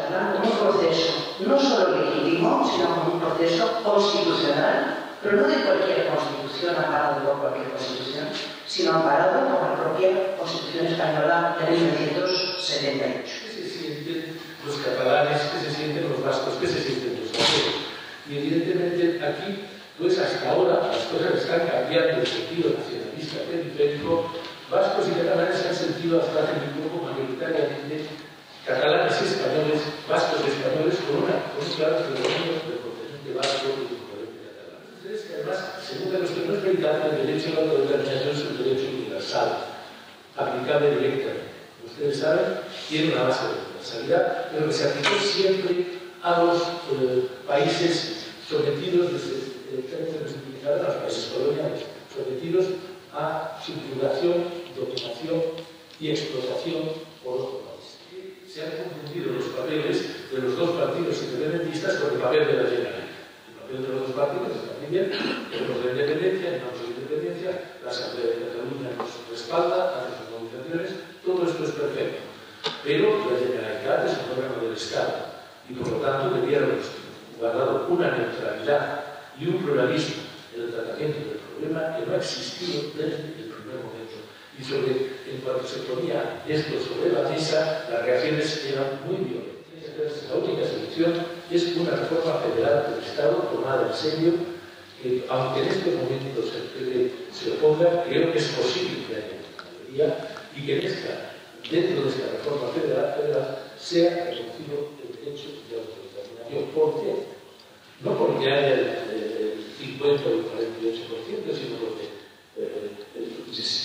catalán como un proceso no solo legítimo, sino como un proceso constitucional, pero no de cualquier constitución amparado por cualquier constitución, sino amparado por la propia Constitución Española de 1978. ¿Qué se sienten los catalanes? ¿Qué se sienten los vascos? ¿Qué se sienten los gallegos? Y evidentemente aquí, pues hasta ahora, las cosas están cambiando en el sentido nacionalista periférico. Vascos y catalanes se han sentido hasta hace muy poco mayoritariamente catalanes y españoles, vascos y españoles, con un claro predominio del continente vasco y del continente catalán. Ustedes que además, según de los que no es verificado el derecho a la autodeterminación es un derecho universal, aplicable directamente. Ustedes saben, tiene una base de universalidad, pero que se aplicó siempre a los países sometidos, desde términos de los países coloniales, sometidos a subjugación, dominación y explotación por otro país. Se han confundido los papeles de los dos partidos independentistas con el papel de la Generalitat. El papel de los dos partidos está muy bien, tenemos la independencia, no la independencia, la Asamblea de Cataluña nos respalda, hace sus movilizaciones, todo esto es perfecto. Pero la Generalitat es un órgano del Estado y por lo tanto debieron guardar una neutralidad y un pluralismo en el tratamiento del problema que no ha existido desde el primer momento. Y en cuanto se ponía esto sobre la mesa, las reacciones eran muy violentas. La única solución es una reforma federal del Estado tomada en serio, que aunque en estos momentos se oponga, creo que es posible que haya una mayoría y que dentro de esta reforma federal sea reconocido el derecho de autodeterminación. ¿Por qué? No porque haya el 50 o el 48%, sino porque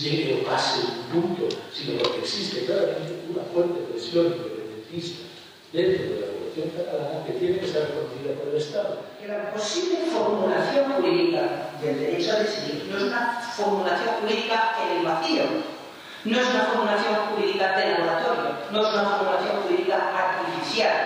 llegue o pase un punto, sino porque existe claramente una fuerte presión independentista dentro de la población catalana que tiene que ser reconocida por el Estado. Que la posible formulación jurídica del derecho a decidir no es una formulación jurídica en el vacío, no es una formulación jurídica de laboratorio, no es una formulación jurídica artificial,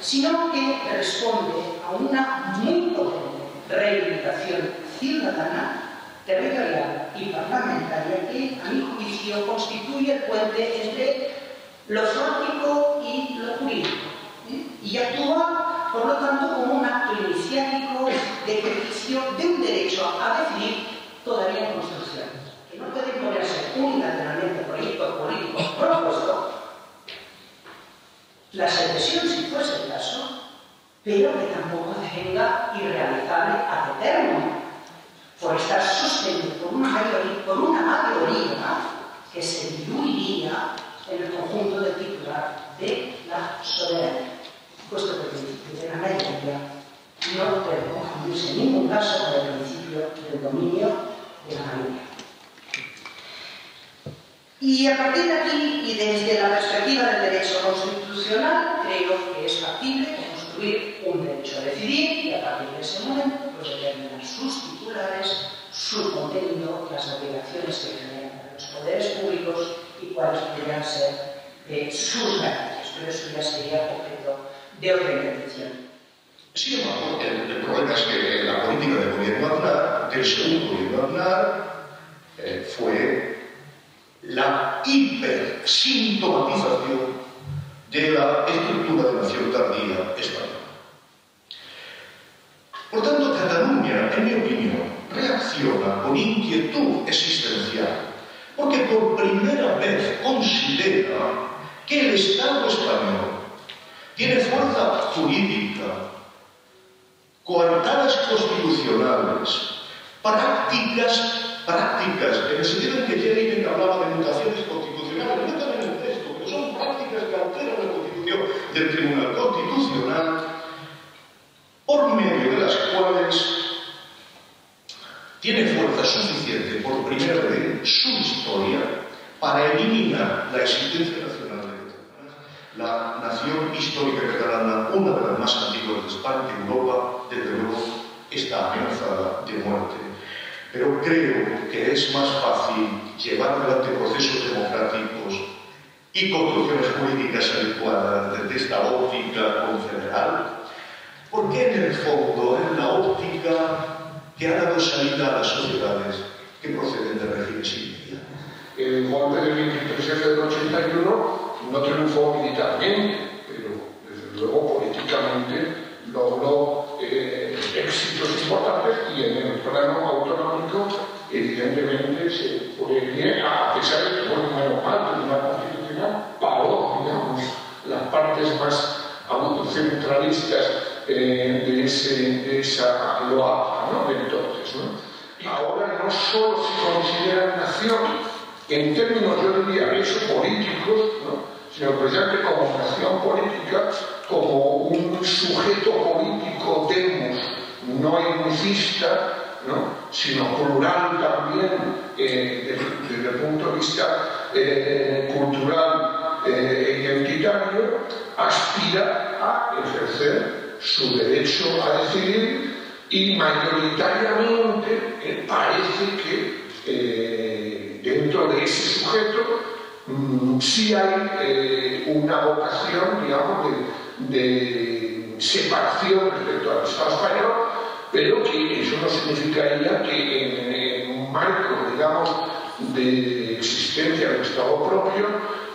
sino que responde a una muy potente reivindicación ciudadana, territorial y parlamentaria que, a mi juicio, constituye el puente entre lo fáctico y lo jurídico, y actúa, por lo tanto, como un acto iniciático de ejercicio de un derecho a decidir todavía en construcción, que no puede imponerse unilateralmente proyecto político propuesto, la secesión si fuese el caso, pero que tampoco devenga irrealizable ad eternum, por estar sostenido por una mayoría que se diluiría en el conjunto del titular de la soberanía, puesto que el principio de la mayoría no puede confundirse en ningún caso con el principio del dominio de la mayoría. Y a partir de aquí, y desde la perspectiva del derecho constitucional, creo que es factible construir un derecho a decidir y a partir de ese momento pues determinar sus titulares, su contenido, las obligaciones que generan para los poderes públicos y cuáles podrían ser sus garantías. Pero eso ya sería objeto de otra intervención. Sin embargo, el problema es que la política del gobierno Aznar, del segundo gobierno Aznar, fue la hipersintomatización de la estructura de nación tardía española. Por tanto, Cataluña, en mi opinión, reacciona con inquietud existencial, porque por primera vez considera que el Estado español tiene fuerza jurídica, coartadas constitucionales, prácticas en el sentido en que Jellinek hablaba de mutaciones constitucionales, no también en el texto, pero son prácticas que alteran la constitución del Tribunal Constitucional, por medio de las cuales tiene fuerza suficiente por primera vez en su historia para eliminar la existencia nacional de Cataluña. La nación histórica catalana, una de las más antiguas de España y Europa, desde luego está amenazada de muerte. Pero creo que es más fácil llevar adelante procesos democráticos y construcciones jurídicas adecuadas desde esta óptica confederal, porque en el fondo es la óptica que ha dado salida a las sociedades que proceden de regímenes iniciales. El golpe del 23 del 81 no triunfó militarmente, pero desde luego nacionalistas de esa loa, ¿no?, de entonces, ¿no? Y ahora no solo se considera nación en términos, yo diría, eso, políticos, ¿no?, sino precisamente como nación política, como un sujeto político demos, no etnicista, ¿no?, sino plural también desde el punto de vista cultural e identitario, aspira a ejercer su derecho a decidir y mayoritariamente parece que dentro de ese sujeto sí hay una vocación, digamos, de separación respecto al Estado español, pero que eso no significaría que en un marco, digamos, de existencia del Estado propio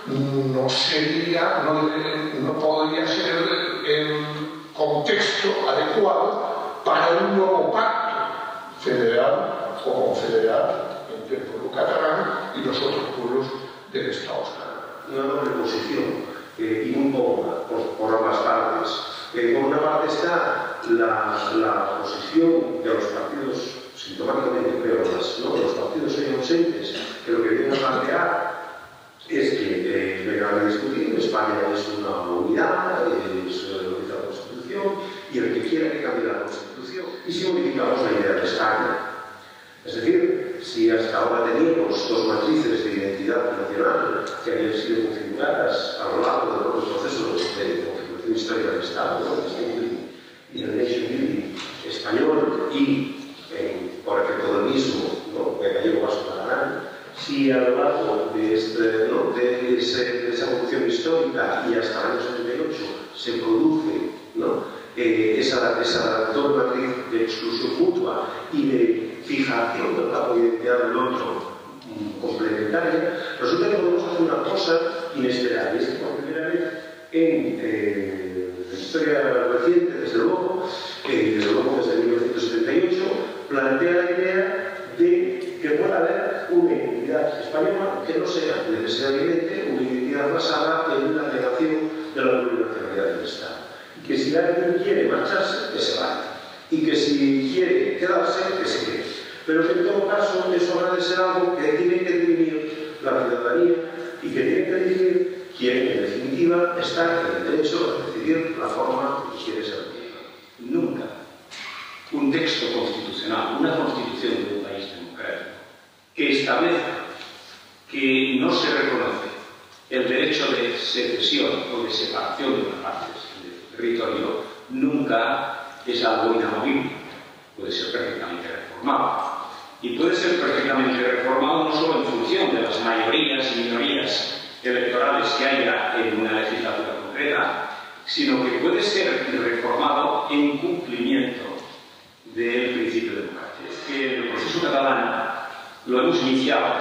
no sería, no podría ser el contexto adecuado para un nuevo pacto federal o confederal entre el pueblo catalán y los otros pueblos del Estado español. Una doble posición y muy cómoda por ambas partes. Por una parte está la posición de los partidos, sintomáticamente, pero los partidos hoy ausentes, que lo que vienen a plantear es que vengan a discutir, España es una unidad, es lo que dice la Constitución, y el que quiera que cambie la Constitución, y si modificamos la idea de España. Es decir, si hasta ahora teníamos dos matrices de identidad nacional que habían sido configuradas a lo largo de los procesos de configuración histórica del Estado, ¿no?, y el Nation Building español y, por efecto del mismo, ¿no?, gallego vasco catalán, si a lo largo de esa evolución histórica y hasta el año 78 se produce, ¿no?, esa doble matriz de exclusión mutua y de fijación del campo de identidad del otro complementaria, resulta que podemos hacer una cosa inesperada, y es que por primera vez en la historia reciente, desde luego desde 1978, plantea la idea de que pueda haber una identidad española que no sea necesariamente una identidad basada en la negación de la plurinacionalidad del Estado. Y que si alguien quiere marcharse, que se vaya. Y que si quiere quedarse, que se quede. Pero que en todo caso eso habrá de ser algo que tiene que definir la ciudadanía y que tiene que decidir quien en definitiva está en el derecho a decidir la forma que quiere ser. Nunca un texto constitucional, una constitución de un país democrático, que establezca que no se reconoce el derecho de secesión o de separación de las partes del territorio, nunca es algo inamovible. Puede ser perfectamente reformado. Y puede ser perfectamente reformado no solo en función de las mayorías y minorías electorales que haya en una legislatura concreta, sino que puede ser reformado en cumplimiento del principio democrático. Que el proceso catalán lo hemos iniciado,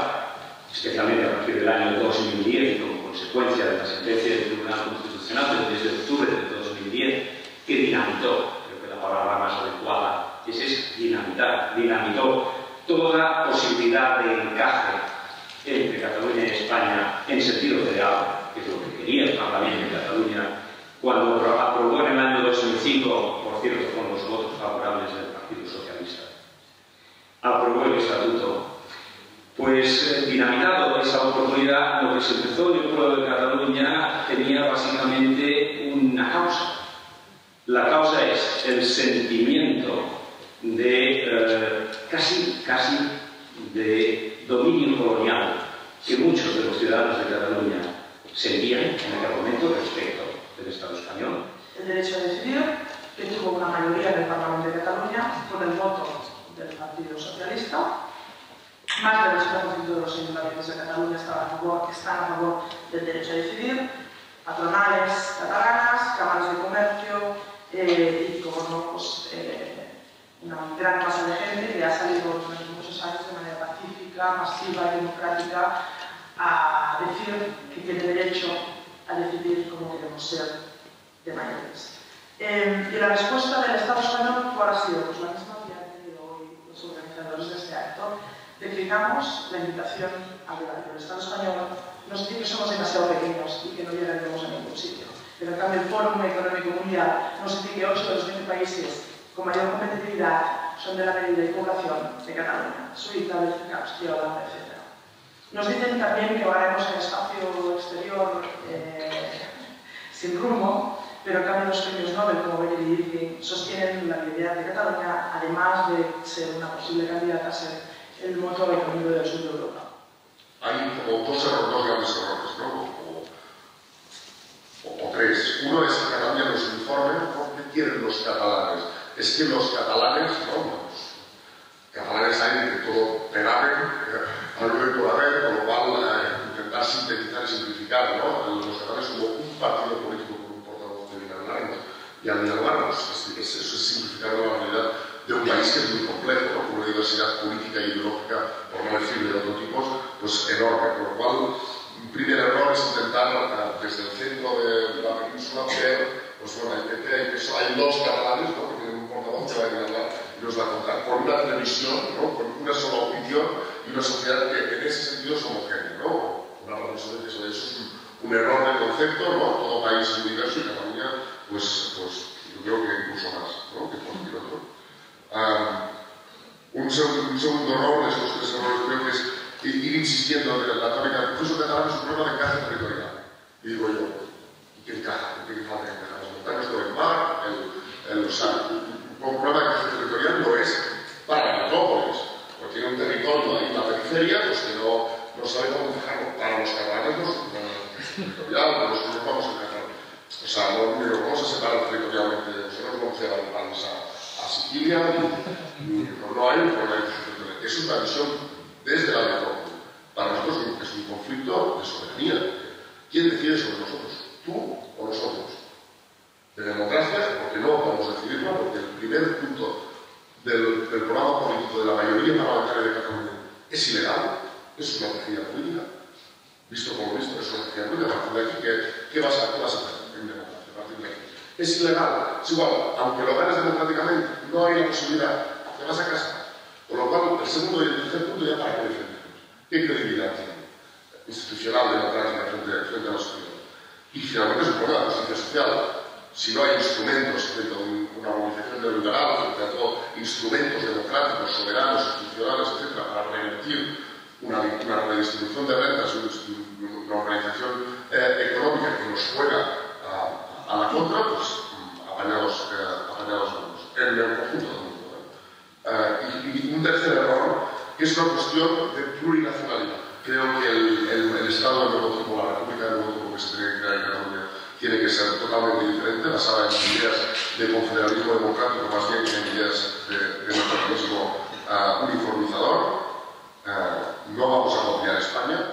especialmente a partir del año 2010, como consecuencia de la sentencia del Tribunal Constitucional del 10 de octubre de 2010, que dinamitó, creo que la palabra más adecuada es esa, dinamitar, dinamitó toda posibilidad de encaje entre Cataluña y España en sentido federal, que es lo que quería el Parlamento de Cataluña cuando aprobó en el año 2005, por cierto, con los votos favorables del Partido Socialista, aprobó el Estatuto. Pues dinamitado esa oportunidad, lo que se empezó en el pueblo de Cataluña tenía básicamente una causa. La causa es el sentimiento de casi de dominio colonial que muchos de los ciudadanos de Cataluña sentían en aquel momento respecto del Estado español. El derecho a decidir, que tuvo una mayoría en el Parlamento de Cataluña por el voto del Partido Socialista. Más del 80% de los ayuntamientos de Cataluña están a favor del derecho a decidir, patronales catalanas, cámaras de comercio y, como no, pues, una gran masa de gente que ha salido durante muchos años de manera pacífica, masiva y democrática a decir que tiene derecho a decidir cómo queremos ser de mayores. Y la respuesta del Estado español, ¿cuál ha sido? Pues la misma que han tenido hoy los organizadores de este acto. Declinamos la invitación al debate. El Estado español nos dice que somos demasiado pequeños y que no llegaremos a ningún sitio. Pero en cambio el Fórum Económico Mundial nos dice que 8 de los 20 países con mayor competitividad son de la medida y población de Cataluña, Suiza, Bélgica, Austria, Holanda, etc. Nos dicen también que haremos el espacio exterior sin rumbo, pero en cambio los premios Nobel, como Benedict Irving, sostienen la viabilidad de Cataluña, además de ser una posible candidata a ser el motor económico del sur de Europa. Hay como dos grandes errores, ¿no? O tres. Uno es que Cataluña nos informe, ¿no? ¿Qué quieren los catalanes? Es que los catalanes, ¿no? Los catalanes hay de todo pegamen, algo de por haber, con lo cual intentar sintetizar y simplificar, ¿no? Los catalanes como un partido político con un portavoz de Villanueva y al dialogarnos, eso es simplificar la realidad de un país que es muy complejo, ¿no? Con una diversidad política e ideológica, por no decir de otro tipo, pues enorme, con lo cual un primer error es intentar desde el centro de la península ver, pues bueno, hay dos catalanes, ¿no? Que tienen un portavoz que va a dialogar y nos va a contar con una televisión, ¿no? Con una sola opinión y una sociedad que en ese sentido es homogénea, ¿no? Una razón de eso es un error de concepto, ¿no? Todo país es diverso y Cataluña, pues yo creo que incluso más, ¿no? Que cualquier otro. Un segundo error de estos tres errores creo que es ir insistiendo en la tónica del proceso catalán es un problema de encaje territorial. Y digo yo, ¿qué encaja? ¿Qué falta que encaja? Las montañas del mar, un problema de encaje territorial no es para la metrópolis, porque tiene un territorio ahí en la periferia pues que no sabe cómo encajarlo. Para los catalanes no es un problema territorial, pero nosotros vamos a encajar. O sea, no vamos a separar territorialmente, nosotros vamos a llevar el país a Sicilia, no hay un problema de encaje territorial. Es una visión desde la metrópoli. Para nosotros es un conflicto de soberanía. ¿Quién decide sobre nosotros? ¿Tú o nosotros? De democracia, porque no podemos decidirlo, porque el primer punto del programa político de la mayoría parlamentaria de Cataluña es ilegal, es una energía política. Visto como visto, es una energía política. A partir de aquí, ¿qué vas a hacer en democracia? A partir de aquí. Es ilegal. Es igual, aunque lo ganes democráticamente, no hay la posibilidad. Te vas a casa. Por lo cual, el segundo y el tercer punto ya para qué defendemos. ¿Qué credibilidad tiene? Institucional, democrática, frente a la sociedad. Y finalmente es un problema de justicia social. Si no hay instrumentos frente a una movilización neoliberal, frente a todo, instrumentos democráticos, soberanos, institucionales, etc., para revertir una redistribución de rentas, una organización económica que nos juega a la contra, pues apañados vamos, en el conjunto del mundo. Y un tercer error, que es una cuestión de plurinacionalidad. Creo que el Estado del nuevo tipo, la República del nuevo tipo que se tiene que crear en Cataluña, tiene que ser totalmente diferente, basada en ideas de confederalismo democrático, más bien que en ideas de nacionalismo uniformizador. No vamos a copiar España,